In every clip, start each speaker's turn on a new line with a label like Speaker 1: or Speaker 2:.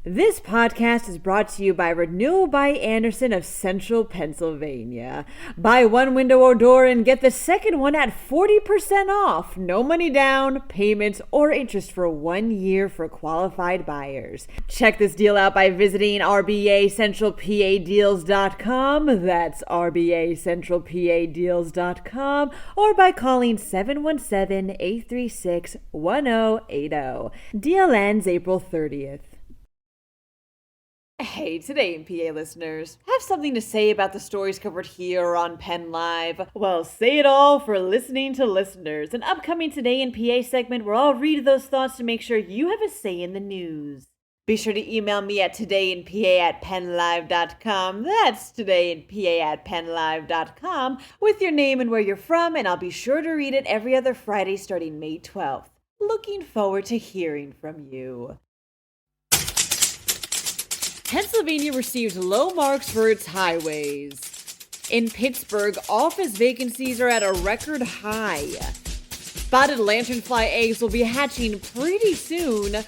Speaker 1: This podcast is brought to you by Renewal by Andersen of Central Pennsylvania. Buy one window or door and get the second one at 40% off. No money down, payments, or interest for 1 year for qualified buyers. Check this deal out by visiting RBACentralPADeals.com. That's RBACentralPADeals.com, or by calling 717-836-1080. Deal ends April 30th. Hey, Today in PA listeners, have something to say about the stories covered here on Penn Live? Well, say it all for listening to listeners, an upcoming Today in PA segment where I'll read those thoughts to make sure you have a say in the news. Be sure to email me at todayinpa@PennLive.com. That's todayinpa@PennLive.com with your name and where you're from, and I'll be sure to read it every other Friday starting May 12th. Looking forward to hearing from you. Pennsylvania received low marks for its highways. In Pittsburgh, office vacancies are at a record high. Spotted lanternfly eggs will be hatching pretty soon.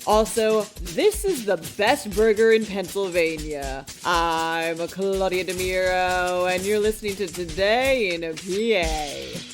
Speaker 1: Also, this is the best burger in Pennsylvania. I'm Claudia Dimuro, and you're listening to Today in PA.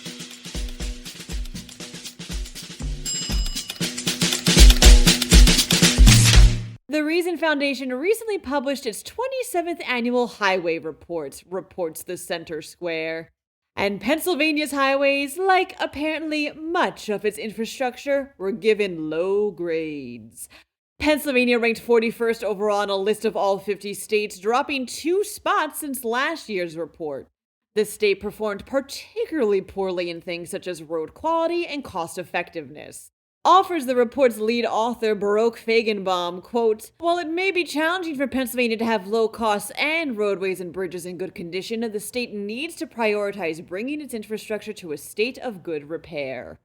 Speaker 1: The Reason Foundation recently published its 27th annual highway report, reports the Center Square. And Pennsylvania's highways, like apparently much of its infrastructure, were given low grades. Pennsylvania ranked 41st overall on a list of all 50 states, dropping 2 spots since last year's report. The state performed particularly poorly in things such as road quality and cost effectiveness. Offers the report's lead author, Baruch Feigenbaum, quote, "While it may be challenging for Pennsylvania to have low costs and roadways and bridges in good condition, the state needs to prioritize bringing its infrastructure to a state of good repair."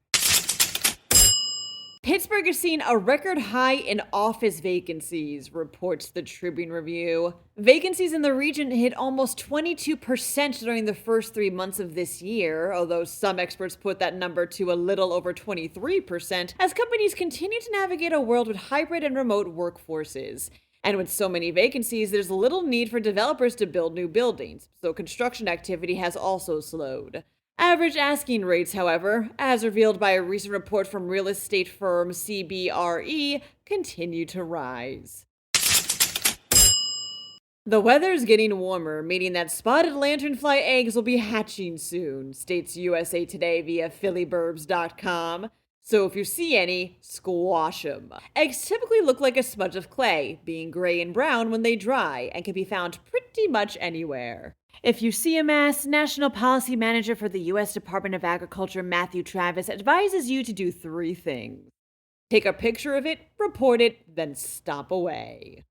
Speaker 1: Pittsburgh is seeing a record high in office vacancies, reports the Tribune Review. Vacancies in the region hit almost 22% during the first 3 months of this year, although some experts put that number to a little over 23%, as companies continue to navigate a world with hybrid and remote workforces. And with so many vacancies, there's little need for developers to build new buildings, so construction activity has also slowed. Average asking rates, however, as revealed by a recent report from real estate firm CBRE, continue to rise. The weather's getting warmer, meaning that spotted lanternfly eggs will be hatching soon, states USA Today via phillyburbs.com. So if you see any, squash them. Eggs typically look like a smudge of clay, being gray and brown when they dry, and can be found pretty much anywhere. If you see a mass, National Policy Manager for the U.S. Department of Agriculture, Matthew Travis, advises you to do 3 things. Take a picture of it, report it, then stomp away.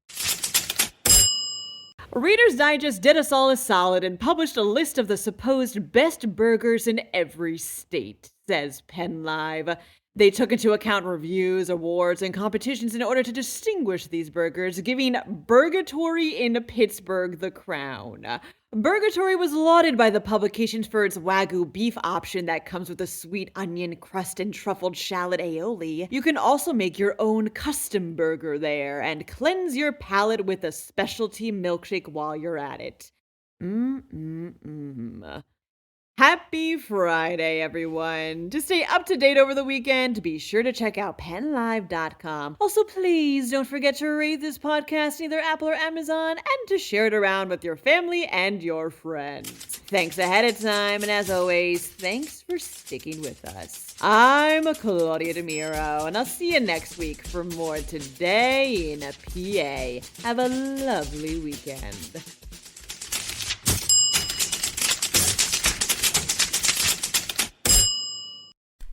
Speaker 1: Reader's Digest did us all a solid and published a list of the supposed best burgers in every state, says PennLive. They took into account reviews, awards, and competitions in order to distinguish these burgers, giving Burgatory in Pittsburgh the crown. Burgatory was lauded by the publication for its Wagyu beef option that comes with a sweet onion crust and truffled shallot aioli. You can also make your own custom burger there and cleanse your palate with a specialty milkshake while you're at it. Happy Friday, everyone. To stay up to date over the weekend, be sure to check out PennLive.com. Also, please don't forget to rate this podcast in either Apple or Amazon and to share it around with your family and your friends. Thanks ahead of time, and as always, thanks for sticking with us. I'm Claudia Dimuro, and I'll see you next week for more Today in PA. Have a lovely weekend.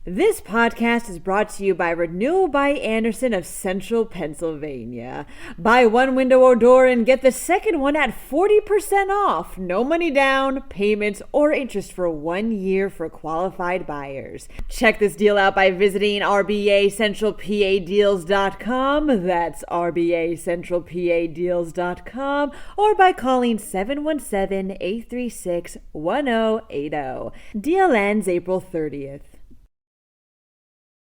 Speaker 1: This podcast is brought to you by Renewal by Andersen of Central Pennsylvania. Buy one window or door and get the second one at 40% off. No money down, payments, or interest for 1 year for qualified buyers. Check this deal out by visiting RBACentralPADeals.com. That's RBACentralPADeals.com, or by calling 717-836-1080. Deal ends April 30th.